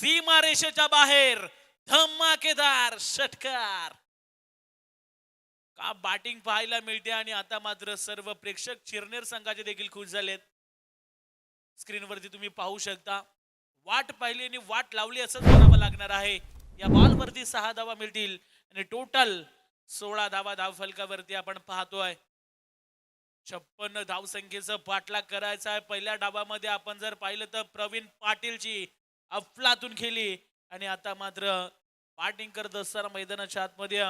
सीमारेषेच्या बाहेर धमाकेदार षटकार. का बॅटिंग पाहायला मिळते आणि आता मात्र सर्व प्रेक्षक चिरनेर संघाचे देखील खुश झालेत. स्क्रीनवरती तुम्ही पाहू शकता. वाट पाहिली आणि वाट लावली असंच म्हणावं लागणार आहे. या बॉलवरती 6 धावा मिळतील आणि टोटल 16 धावा धावफलकावरती आपण पाहतोय. 56 धावसंख्येचं पाठलाग करायचा आहे. पहिल्या डावामध्ये आपण जर पाहिलं तर प्रवीण पाटीलची अफलातून खेळली आणि आता मात्र बॅटिंग करत असताना मैदानाच्या आतमध्ये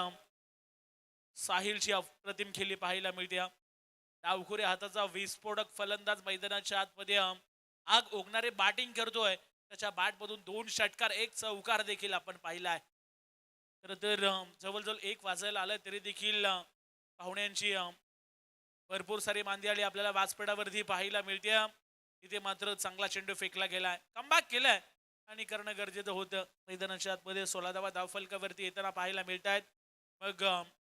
साहिलची अप्रतिम खेळी पाहायला मिळते. डावखुऱ्या हाताचा विस्फोटक फलंदाज मैदानाच्या आतमध्ये आग ओघणारे बॅटिंग करतोय. त्याच्या बॅट मधून 2 षटकार 1 चौकार देखील आपण पाहिलाय. खर तर जवळजवळ 1 वाजायला आलं तरी देखील पाहुण्यांची भरपूर सारी मांदियाळी आपल्याला व्यासपीठावरती पाहायला मिळते. तिथे मात्र चांगला चेंडू फेकला गेलाय, कमबॅक केलाय आणि करणं गरजेचं होतं. मैदानाच्या आतमध्ये 16 धावा धावफलकावरती येताना पाहायला मिळत आहेत. मग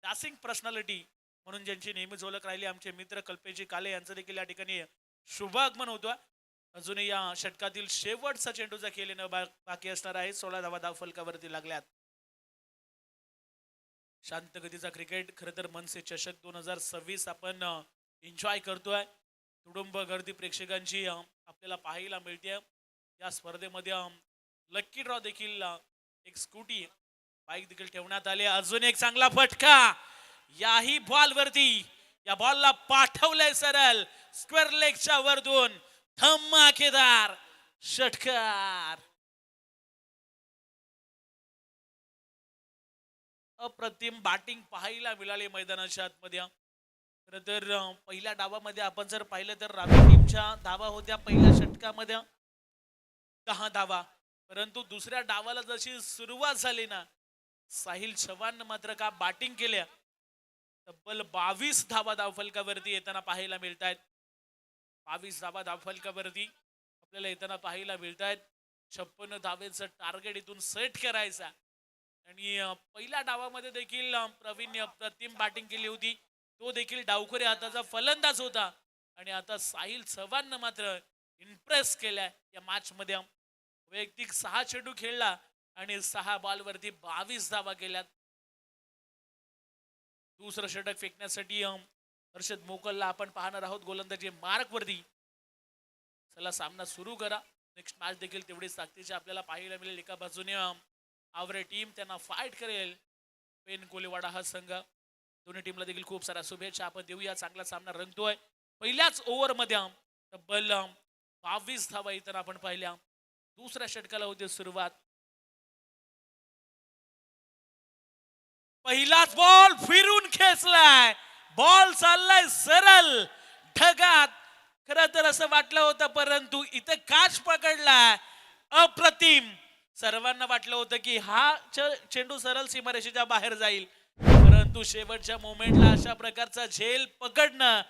डासिंग पर्सनॅलिटी म्हणून ज्यांची नेहमीच ओळख राहिली आमचे मित्र कल्पेशजी काले यांचं देखील या ठिकाणी शुभ आगमन होतं. अजूनही या षटकातील शेवटचा चेंडूचा खेळ येणं बाकी असणार आहे. 16 धावा धावफलकावरती लागल्यात. शांत गतीचा क्रिकेट खरं तर मनसे चषक 2026 आपण एन्जॉय करतोय. तुडुंब गर्दी प्रेक्षकांची आपल्याला पाहायला मिळते. या स्पर्धेमध्ये लक्की ड्रॉ देखील एक स्कूटी बाईक देखील ठेवण्यात आले. अजून एक चांगला फटका याही बॉलवरती. या बॉलला पाठवलंय सरळ स्क्वेअर लेगच्या वरतून. धमाकेदार षटकार. अप्रतिम बॅटिंग पाहायला मिळाली मैदानाच्या आतमध्ये. खरं तर पहिल्या डावामध्ये आपण जर पाहिलं तर रावी टीमच्या धावा होत्या पहिल्या षटकामध्ये 10 धावा. परंतु दुसऱ्या डावाला जशी सुरुवात झाली ना, साहिल चव्हाण मात्र का बॅटिंग केल्या तब्बल 22 धावा धावफलकावरती येताना पाहायला मिळत आहेत. 22 धावा धावफलकावरती आपल्याला येताना पाहायला मिळत आहेत. 56 धावेचं टार्गेट इथून सेट करायचा आणि पहिल्या डावामध्ये देखील प्रवीण अप्रतिम बॅटिंग केली होती. तो देखील डावखुऱ्या हाताचा फलंदाज होता आणि आता साहिल चव्हाण मात्र इम्प्रेस केलाय या मॅच मध्ये. वैयक्तिक 6 चेंडू खेळला आणि 6 बॉलवरती 22 धावा केल्यात. दुसरं षटक फेकण्यासाठी हर्षद मोकलला आपण पाहणार आहोत गोलंदाजी मार्क वरती. चला सामना सुरू करा. नेक्स्ट मॅच देखील तेवढीच ताकदीची आपल्याला पाहायला मिळेल. एका बाजूने आवरे टीम त्यांना फाईट करेल, पेन कोलीवाडा हा संघ. दोन्ही टीमला देखील खूप साऱ्या शुभेच्छा आपण देऊया. चांगला सामना रंगतोय. पहिल्याच ओव्हर मध्ये तब्बल 22 धावा येताना आपण पाहिल्या. दुसऱ्या षटकाला होती सुरुवात. पहिलाच बॉल फिरून खेचलाय. बॉल चाललाय सरळ ढगात. खरं तर असं वाटलं होतं परंतु इथे काच पकडलाय. अप्रतिम. सर्वांना वाटलं होतं की हा चेंडू सरळ सीमारेषेच्या बाहेर जाईल, परंतु शेवटच्या मोमेंटला अशा प्रकारचा झेल पकडणं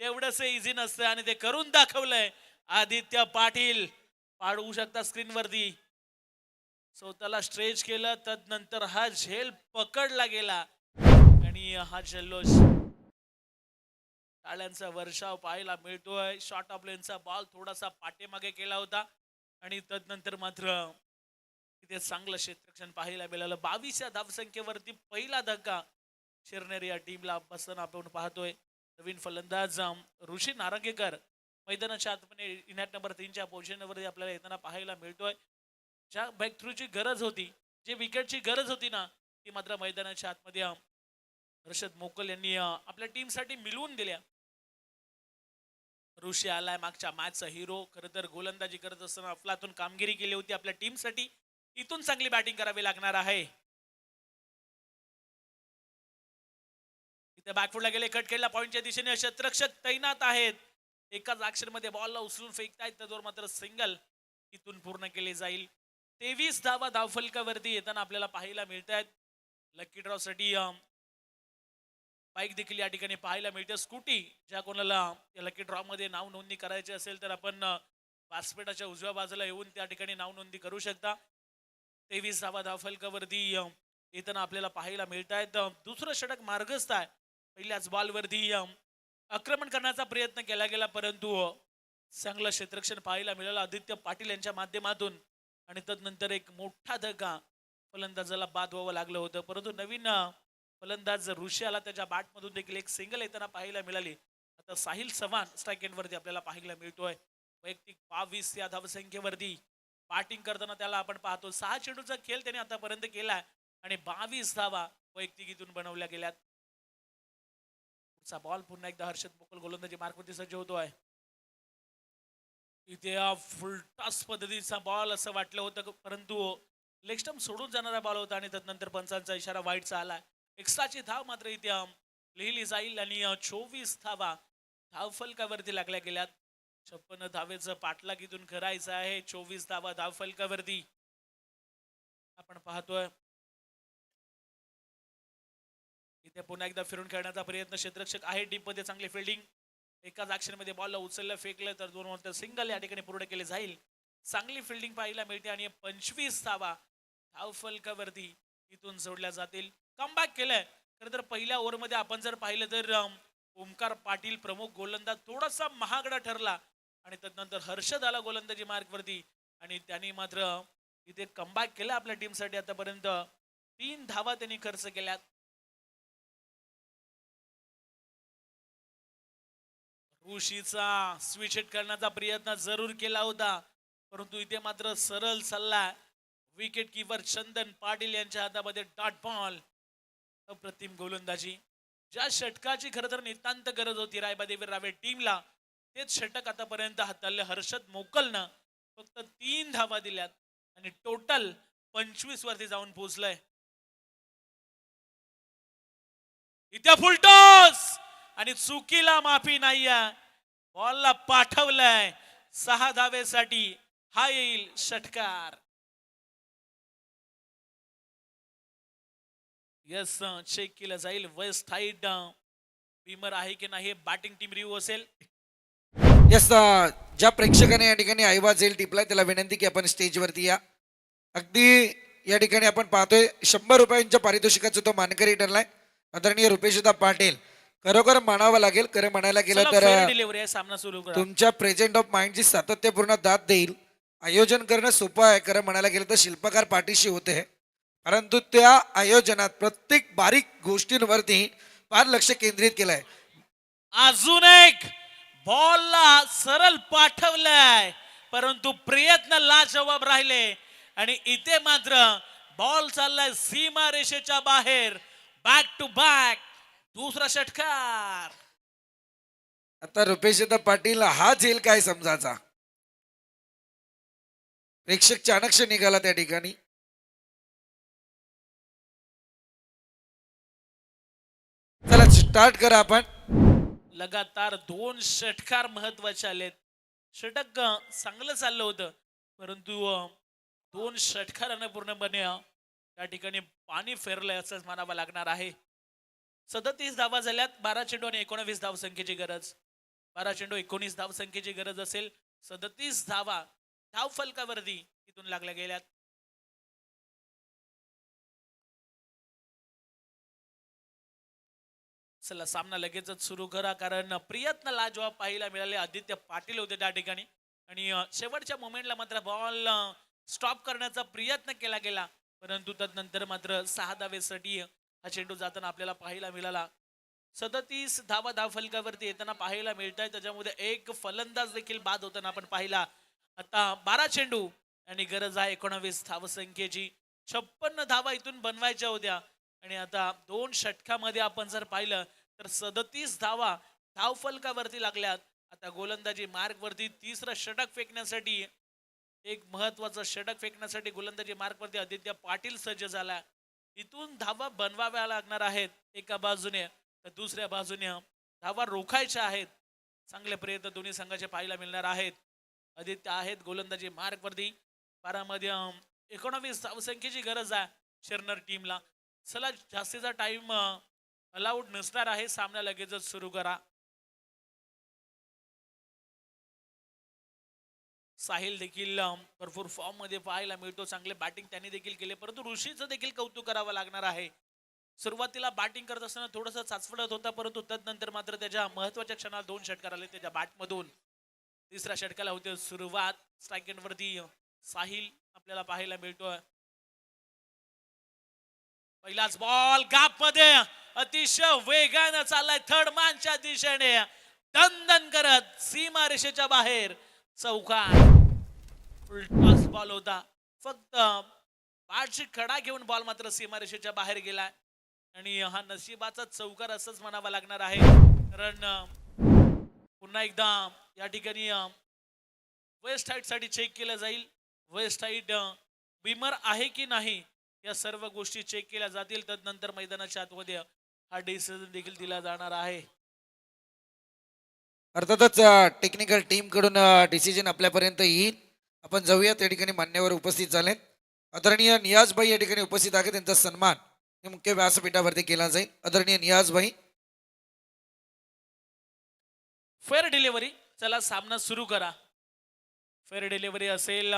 तेवढंच इझी नसतं आणि ते करून दाखवलंय आदित्य पाटील. पाडू शकता स्क्रीनवरती. स्वतःला स्ट्रेच केलं, तदनंतर हा झेल पकडला गेला आणि हा जल्लोष टाळ्यांचा वर्षाव पाहायला मिळतोय. शॉर्ट ऑफ लेनचा बॉल थोडासा पाठीमागे केला होता आणि तदनंतर मात्र तिथे चांगलं क्षेत्ररक्षण पाहायला मिळालं. 22 धावसंख्येवरती पहिला धक्का शिरनेर या टीमला बसताना आपण पाहतोय. नवीन फलंदाज ऋषी नारंगेकर मैदानाच्या आतमध्ये इनॅट नंबर 3च्या पोझिशनवरती आपल्याला येताना पाहायला मिळतोय. ज्या ब्रेक थ्रूची गरज होती, जे विकेटची गरज होती ना, ती मात्र मैदानाच्या आतमध्ये हर्षद मोकल यांनी आपल्या टीमसाठी मिळवून दिल्या. ऋषी आलाय मागच्या मॅचचा हिरो. खरं तर गोलंदाजी करत असताना अफलातून कामगिरी केली होती आपल्या टीमसाठी. इथून चांगली बॅटिंग करावी लागणार आहे. इथे बॅकफुटला गेले, कट केला पॉइंटच्या दिशेने. क्षेत्ररक्षक तैनात आहेत. एकाच ऍक्शन मध्ये बॉलला उचलून फेकतायत, त्यावर मात्र सिंगल इथून पूर्ण केले जाईल. 23 धावा धावफलकावरती येताना आपल्याला पाहायला मिळत आहेत. लकी ड्रॉ साठी बाईक देखील या ठिकाणी पाहायला मिळते. स्कूटी ज्या कोणाला या लकी ड्रॉ मध्ये नाव नोंदणी करायची असेल तर आपण व्यासपीठाच्या उजव्या बाजूला येऊन त्या ठिकाणी नाव नोंदणी करू शकता. 23 धावा धावफलकावरती येताना आपल्याला पाहायला मिळत आहेत. दुसरं षटक मार्गस्थ आहे. पहिल्याच बॉलवरती आक्रमण करण्याचा प्रयत्न केला गेला, परंतु चांगलं क्षेत्ररक्षण पाहायला मिळालं आदित्य पाटील यांच्या माध्यमातून. आणि तदनंतर एक मोठा धक्का फलंदाजाला बाद व्हावं लागलं होतं, परंतु नवीन फलंदाज ऋषी आला, त्याच्या बॅटमधून देखील एक सिंगल येताना पाहायला मिळाली. आता साहिल चव्हाण स्ट्राईक एंडवरती आपल्याला पाहायला मिळतोय. वैयक्तिक 22 या धावसंख्येवरती बॅटिंग करताना त्याला आपण पाहतो. 6 चेंडूचा खेळ त्याने आतापर्यंत केलाय आणि 22 धावा वैयक्तिकीतून बनवल्या गेल्यात. पुढचा बॉल पुन्हा एकदा हर्षद मोकल गोलंदाजी मार्कवरती सज्ज होतोय. इथे फुलटॉस पद्धतीचा बॉल असं वाटलं होतं, परंतु लेग स्टंप सोडून जाणारा बॉल होता आणि त्यानंतर पंचांचा इशारा वाईटचा आला. एक्स्ट्राची धाव मात्र इथे लिहिली जाईल आणि 24 धावा धावफलकावरती लागल्या गेल्यात. 56 धावेचं पाठलाग इथून करायचं आहे. 24 धावा धावफलकावरती आपण पाहतोय. इथे पुन्हा एकदा फिरून खेळण्याचा प्रयत्न, क्षेत्ररक्षक आहे डीप मध्ये, चांगली फिल्डिंग. एकाच ऍक्शन मध्ये बॉलला उचललं, फेकलं तर 2 नंतर सिंगल या ठिकाणी पूर्ण केले जाईल. चांगली फिल्डिंग पाहायला मिळते आणि 25 धावा धावफलकावरती इथून जोडल्या जातील. कमबॅक केलंय. खरं तर पहिल्या ओव्हरमध्ये आपण जर पाहिलं तर ओमकार पाटील प्रमुख गोलंदाज थोडासा महागडा ठरला आणि त्यानंतर हर्षद आला गोलंदाजी मार्कवरती आणि त्यांनी मात्र इथे कमबॅक केलं आपल्या टीमसाठी. आतापर्यंत 3 धावा त्यांनी खर्च केल्यात. ऋषीचा स्विच हिट करण्याचा प्रयत्न जरूर केला होता, परंतु इथे मात्र सरळ सल्ला विकेट किपर चंदन पाटील यांच्या हातामध्ये डॉट बॉल. अप्रतिम गोलंदाजी, ज्या षटकाची खरं तर नितांत गरज होती रायबादेवी रावे टीमला, तेच षटक आतापर्यंत हाताळले हर्षद मोकलनं. फक्त 3 धावा दिल्यात आणि टोटल 25 वरती जाऊन पोहोचलंय. इथे फुलटॉस आणि चुकीला माफी नाहीये. बॉलला पाठवलंय 6 धावेसाठी. हा येईल षटकार. यस, चेक केलं जाईल वेस्ट हाईट बीमर आहे की नाही, बॅटिंग टीम रिव्ह्यू असेल. यस, ज्या प्रेक्षकाने या ठिकाणी आवाज येईल टिपलाय त्याला विनंती की आपण स्टेजवरती या. अगदी या ठिकाणी आपण पाहतोय 100 रुपयांच्या पारितोषिकाचा तो मानकरी ठरलाय आदरणीय रुपेशदा पाटील. खरोखर म्हणावं लागेल, खरं म्हणायला गेलं तर डिलिव्हरी आहे, सामना सुरू करा. तुमच्या प्रेझेंट ऑफ माइंडची सातत्यपूर्ण दाद देईल. आयोजन करणं सोपं आहे, खरं म्हणायला गेलं तर शिल्पकार पाठीशी होते, परंतु त्या आयोजनात प्रत्येक बारीक गोष्टींवरती फार लक्ष केंद्रित केलंय. अजून एक बॉलला सरळ पाठवलाय, परंतु प्रयत्न लाजवाब राहिले आणि इथे मात्र बॉल चाललाय सीमा रेषेच्या बाहेर. बॅक टू बॅक दुसरा षटकार. आता रुपेशदा पाटील हा झेल काय समजायचा. प्रेक्षक चाणक्ष निघाला त्या ठिकाणी. चला स्टार्ट करा आपण. लगातार 2 षटकार महत्वाचे आलेत. षटक चांगलं चाललं होतं, परंतु 2 षटकारानं पूर्णपणे त्या ठिकाणी पाणी फेरलंय असंच म्हणावं लागणार आहे. 37 धावा झाल्यात. 12 चेंडू आणि 19 धावसंख्येची गरज. 12 चेंडू 19 धावसंख्येची गरज असेल. 37 धावा धाव फलकावरती इथून लागल्या गेल्यात. चला सामना लगेचच सुरू करा, कारण प्रयत्न लाजवाब पाहायला मिळाले. आदित्य पाटील होते त्या ठिकाणी आणि शेवटच्या मोमेंटला मात्र बॉल स्टॉप करण्याचा प्रयत्न केला गेला, परंतु त्यानंतर मात्र 6 धावेसाठी हा चेंडू जाताना आपल्याला पाहायला मिळाला. 37 धावा धावफलकावरती येताना पाहायला मिळत आहे. त्याच्यामध्ये एक फलंदाज देखील बाद होताना आपण पाहिला. आता 12 चेंडू आणि गरज आहे 19 धावसंख्येची. 56 धावा इथून बनवायच्या होत्या आणि आता 2 षटकामध्ये आपण जर पाहिलं तर 37 धावा धावफलकावरती लागल्यात. आता गोलंदाजी मार्कवरती तिसरं षटक फेकण्यासाठी, एक महत्वाचं षटक फेकण्यासाठी गोलंदाजी मार्कवरती आदित्य पाटील सज्ज झाला. इथून धावा बनवाव्या लागणार आहेत एका बाजूने, तर दुसऱ्या बाजूने धावा रोखायच्या आहेत. चांगले प्रयत्न दोन्ही संघाचे पाहायला मिळणार आहेत. आदित्य आहेत गोलंदाजी मार्कवरती. 12 मध्ये 19 धावसंख्येची गरज आहे शिरनर टीमला. चला जास्तीचा टाइम अलाउड नसणार आहे. सामना लगेचच सुरू करा. साहिल देखील भरपूर फॉर्म मध्ये पाहायला मिळतो. चांगले बॅटिंग त्यांनी देखील केले, परंतु ऋषीचं देखील कौतुक करावं लागणार आहे. सुरुवातीला बॅटिंग करत असताना थोडंसं चाचपडत होता, परंतु त्यानंतर मात्र त्याच्या महत्वाच्या क्षणाला 2 षटकार आले त्याच्या बॅटमधून. तिसऱ्या षटकाला होते सुरुवात. स्ट्राईक एंडवरती साहिल आपल्याला पाहायला मिळतोय. पहिलाच बॉल गॅप मध्ये अतिशय वेगानं चाललाय थर्ड मॅनच्या दिशेने, दणदण करत सीमा रेषेच्या बाहेर चौकार. उलटाच बॉल होता, फक्त बाटची कडा घेऊन बॉल मात्र सीमारेषेच्या बाहेर गेलाय आणि हा नशिबाचा चौकार असंच म्हणावा लागणार आहे. कारण पुन्हा एकदा या ठिकाणी वेस्ट हाईट साठी चेक केलं जाईल. वेस्ट हाईट बीमर आहे की नाही या सर्व गोष्टी चेक केल्या जातील. तदनंतर मैदानाच्या आतमध्ये हा डिसिजन देखील दिला जाणार आहे. अर्थातच टेक्निकल टीम कडून डिसिजन आपल्यापर्यंत येईल. आपण जाऊया त्या ठिकाणी मान्यवर उपस्थित झालेत. आदरणीय नियाज भाई या ठिकाणी उपस्थित आहे. त्यांचा सन्मान हे मुख्य व्यासपीठावरती केला जाईल. आदरणीय नियाज भाई. फेअर डिलिव्हरी, चला सामना सुरू करा. फेअर डिलिव्हरी असेल.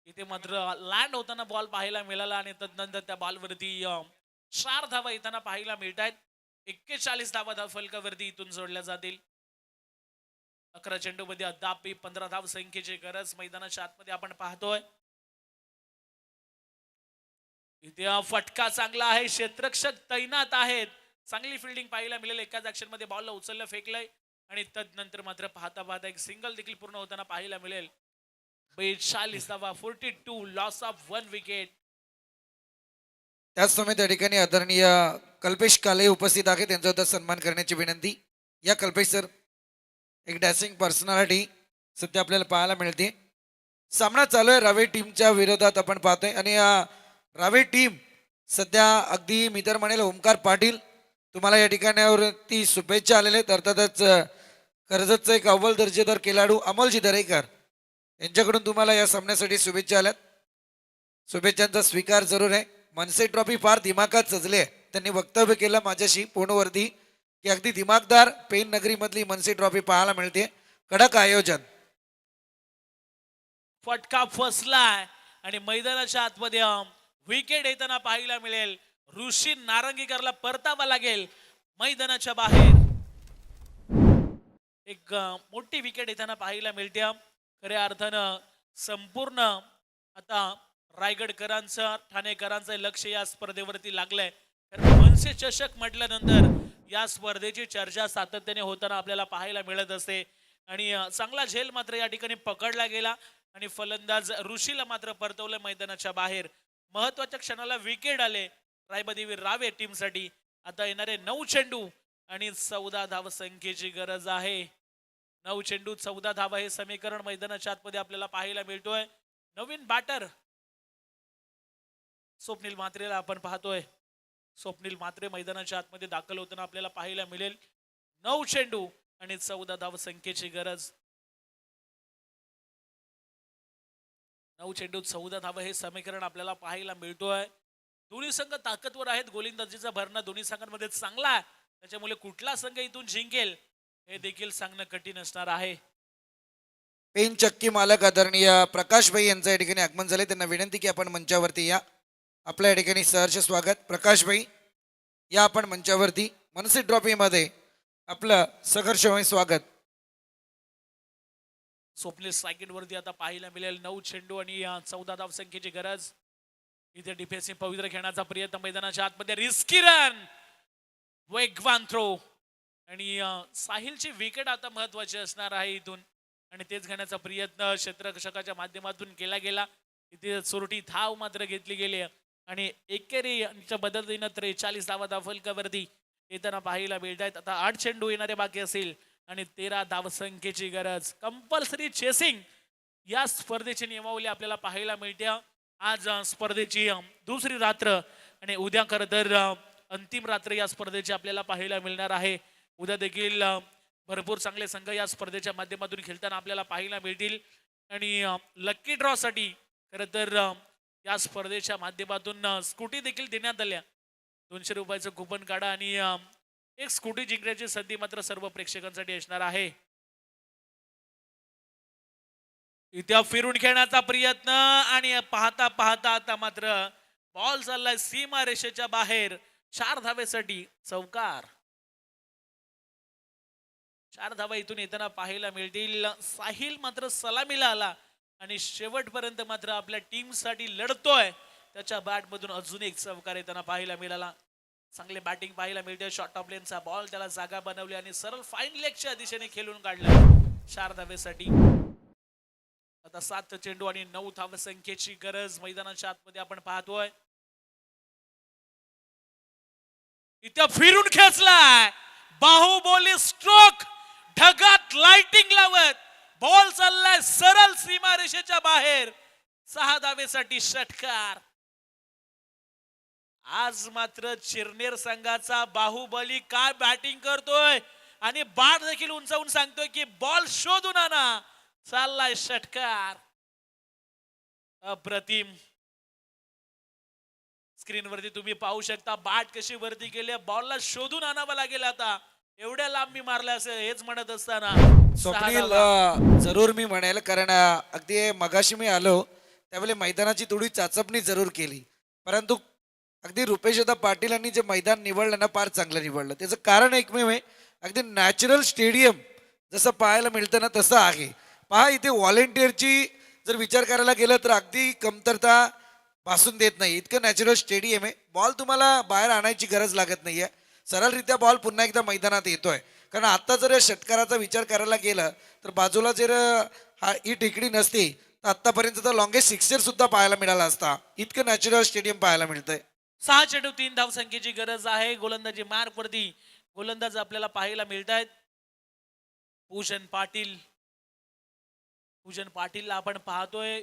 इथे मात्र लँड होताना बॉल पाहायला मिळाला आणि तदनंतर त्या बॉलवरती 4 धावा येताना पाहायला मिळत आहेत. 41 धावा धाव फलकावरती इथून जोडल्या जातील. 11 चेंडूमध्ये अद्याप 15 धाव संख्येची गरज मैदानाच्या आतमध्ये आपण पाहतोय. इथे फटका चांगला आहे, क्षेत्ररक्षक तैनात आहेत. चांगली फिल्डिंग पाहायला मिळेल. एकाच ऍक्शन मध्ये बॉलला उचललं फेकलंय आणि तदनंतर मात्र पाहता पाहता एक सिंगल देखील पूर्ण होताना पाहायला मिळेल. 42 धावा, 42, लॉस ऑफ 1 विकेट. त्याच समय त्या ठिकाणी आदरणीय कल्पेश काले उपस्थित आहे. त्यांचा सुद्धा सन्मान करण्याची विनंती. या कल्पेश सर, एक डॅशिंग पर्सनॅलिटी सध्या आपल्याला पाहायला मिळते. सामना चालू आहे रावे टीमच्या विरोधात आपण पाहतोय आणि रावे टीम सध्या अगदी मी तर म्हणेल ओमकार पाटील तुम्हाला या ठिकाणावरती शुभेच्छा आलेल्या आहेत. अर्थातच कर्जतचा एक अव्वल दर्जेदार खेळाडू अमोलजी दरेकर यांच्याकडून तुम्हाला या सामन्यासाठी शुभेच्छा आल्यात. शुभेच्छांचा स्वीकार जरूर आहे. मनसे ट्रॉफी फार दिमागात सजले आहे. त्यांनी वक्तव्य केलं माझ्याशी फोनवरती की अगदी दिमागदार पेन नगरी मधली मनसे ट्रॉफी पाहायला मिळते. कडक आयोजन. फटका फसलाय आणि मैदानाच्या आतमध्ये विकेट येताना पाहायला मिळेल. ऋषी नारंगीकरला परतावा लागेल मैदानाच्या बाहेर. एक मोठी विकेट येताना पाहायला मिळते. खऱ्या अर्थानं संपूर्ण आता रायगडकरांचं ठाणेकरांचं लक्ष या स्पर्धेवरती लागलंय. कारण मनसे चषक म्हटल्यानंतर या स्पर्धेची चर्चा सातत्याने होताना आपल्याला पाहायला मिळत असते आणि चांगला झेल मात्र या ठिकाणी पकडला गेला आणि फलंदाज ऋषीला मात्र परतवलं मैदानाच्या बाहेर. महत्वाच्या क्षणाला विकेट आले रायबदेवी रावे टीमसाठी. आता येणारे 9 चेंडू आणि 14 धाव संख्येची गरज आहे. 9 चेंडू 14 धावा हे समीकरण मैदानाच्या आतमध्ये आपल्याला पाहायला मिळतोय. नवीन बॅटर स्वप्नील म्हात्रेला आपण पाहतोय. स्वप्नील म्हात्रे मैदानाच्या आतमध्ये दाखल होताना आपल्याला पाहायला मिळेल. 9 चेंडू आणि 14 धाव संख्येची गरज. 9 चेंडू 14 धावा हे समीकरण आपल्याला पाहायला मिळतोय. दोन्ही संघ ताकदवर आहेत. गोलंदाजीचा भरणा दोन्ही संघांमध्ये चांगला आहे. त्याच्यामुळे कुठला संघ इथून जिंकेल हे देखील सांगणं कठीण असणार आहे. पेन चक्की मालक आदरणीय प्रकाश भाई यांचं या ठिकाणी आगमन झाले. त्यांना विनंती की आपण मंचावरती या. आपल्या या ठिकाणी सहर्ष स्वागत. प्रकाश भाई या आपण मंचावरती. मनसे ट्रॉफी मध्ये आपलं सहर्षमय स्वागत. स्वप्नील स्ट्राईक वरती आता पाहायला मिळेल. 9 चेंडू आणि 14 धाव संख्येची गरज. इथे डिफेन्सिव्ह पवित्र खेळण्याचा प्रयत्न मैदानाच्या आतमध्ये. रिस्की रन, वेगवान थ्रो आणि साहिलची विकेट आता महत्वाची असणार आहे इथून आणि तेच घेण्याचा प्रयत्न क्षेत्ररक्षकाच्या माध्यमातून केला गेला. इथे चोरटी धाव मात्र घेतली गेली आणि एकेरीच्या बदलतीनं 43 धावा धाव फलकावरती येताना पाहायला मिळत आहेत. आता 8 चेंडू येणारे बाकी असेल आणि 13 धाव संख्येची गरज. कंपल्सरी चेसिंग या स्पर्धेची नियमावली आपल्याला पाहायला मिळते. आज स्पर्धेची दुसरी रात्र आणि उद्या खरं तर अंतिम रात्र या स्पर्धेची आपल्याला पाहायला मिळणार आहे. उद्या देखील भरपूर चांगले संघ या स्पर्धेच्या माध्यमातून खेळताना आपल्याला पाहायला मिळतील आणि लकी ड्रॉ साठी खरं तर या स्पर्धेच्या माध्यमातून स्कूटी देखील देण्यात आल्या. 200 रुपयाचं कुपन काढा आणि एक स्कूटी जिंकण्याची संधी मात्र सर्व प्रेक्षकांसाठी असणार आहे. इथे फिरून खेळण्याचा प्रयत्न आणि पाहता पाहता आता मात्र बॉल चाललाय सीमा रेषेच्या बाहेर. 4 धावेसाठी चौकार. 4 धावा इथून येताना पाहायला मिळतील. साहिल मात्र सलामीला आला आणि शेवटपर्यंत मात्र आपल्या टीम साठी लढतोय. त्याच्या बॅट मधून अजून एक चौकार येताना पाहायला मिळाला. चांगले बॅटिंग पाहायला मिळते. शॉर्ट ऑफ लेनचा बॉल त्याला जागा बनवली आणि सरळ फाईन लेगच्या दिशेने खेळून काढला 4 धावेसाठी. आता 7 चेंडू आणि 9 धाव संख्येची गरज मैदानाच्या आतमध्ये आपण पाहतोय. इथं फिरून खेचलाय बाहुबली स्ट्रोक, ढगात लाइटिंग लावत बॉल चाललाय सरळ सीमारेषेच्या बाहेर. 6 धावेसाठी षटकार. आज मात्र चिरनेर संघाचा बाहुबली काय बॅटिंग करतोय आणि बॅट देखील उंचावून सांगतोय की बॉल शोधून आणा. चाललाय षटकार. अप्रतिम. स्क्रीनवरती तुम्ही पाहू शकता बॅट कशी वरती गेली. बॉलला शोधून आणावं लागेल आता. एवढ्या लांब मी मारलं असं हेच म्हणत असताना स्वप्नील जरूर मी म्हणेल, कारण अगदी मगाशी मी आलो त्यावेळी मैदानाची थोडी चाचपणी जरूर केली, परंतु अगदी रुपेशदा पाटील यांनी जे मैदान निवडलं ना फार चांगलं निवडलं. त्याचं कारण एकमेव आहे, अगदी नॅचरल स्टेडियम जसं पाहायला मिळतं ना तसं आहे. पहा इथे व्हॉलेंटिअरची जर विचार करायला गेलं तर अगदी कमतरता भासून देत नाही, इतकं नॅचरल स्टेडियम आहे. बॉल तुम्हाला बाहेर आणायची गरज लागत नाहीये, सरळरित्या बॉल पुन्हा एकदा मैदानात येतोय. कारण आता जर या षटकाराचा विचार करायला गेला तर बाजूला जर ही टेकडी नसती तर आतापर्यंत लॉंगेस्ट सिक्सर सुद्धा पाहायला मिळाला असता. इतकं नॅचरल स्टेडियम पाहायला मिळतंय. 6 चेंडू 3 धाव संख्येची गरज आहे. गोलंदाजी मार्क वरती गोलंदाज आपल्याला पाहायला मिळत आहेत. पूजन पाटीलला आपण पाहतोय.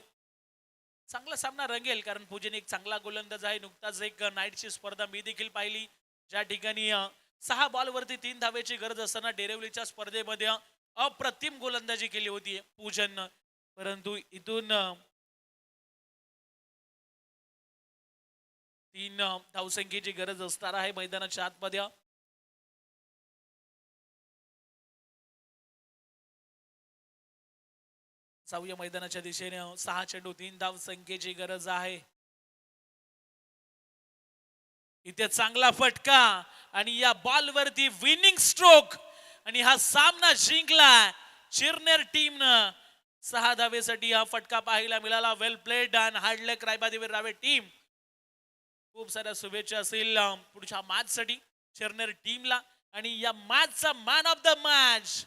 चांगला सामना रंगेल, कारण पूजन एक चांगला गोलंदाज आहे. नुकताच एक नाईटची स्पर्धा मी देखील पाहिली, ज्या ठिकाणी 6 बॉल वरती 3 धावेची गरज असताना डेरेवलीच्या स्पर्धेमध्ये अप्रतिम गोलंदाजी केली होती पूजन. परंतु इथून 3 धावसंख्येची गरज असणार आहे मैदानाच्या आतमध्ये. जाऊया मैदानाच्या दिशेने. 6 चेंडू 3 धाव संख्येची गरज आहे. इथे चांगला फटका आणि या बॉल वरती विनिंग स्ट्रोक आणि हा सामना जिंकला चिरनेर टीमनं. 6 धावेसाठी हा फटका पाहायला मिळाला. Well played and hard luck रायबादेवीर रावे टीम. खूप साऱ्या शुभेच्छा असेल पुढच्या मॅच साठी चिरनेर टीमला. आणि या मॅचचा मॅन ऑफ द मॅच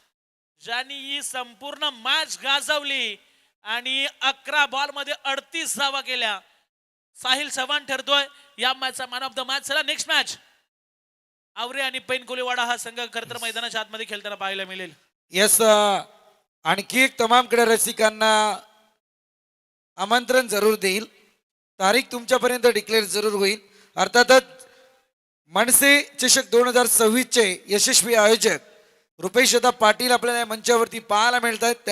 ज्यांनी ही संपूर्ण मॅच गाजवली आणि 11 बॉल मध्ये 38 धावा केल्या, साहिल चव्हाण ठरतोय या मॅचचा मॅन ऑफ द मॅच. चला नेक्स्ट मॅच. आवरे आणि पैन कोलीवाडा हा संघ खरतर मैदानाच्या आतमध्ये खेळताना पाहायला मिळेल. यस, आणखी एक तमाम क्रीडा रसिकांना आमंत्रण जरूर देईल. तारीख तुमच्यापर्यंत डिक्लेअर जरूर होईल. अर्थातच मनसे चषक 2026 चे यशस्वी आयोजक रुपेशदा पाटील आपल्याला या मंचावरती पाहायला मिळत आहेत.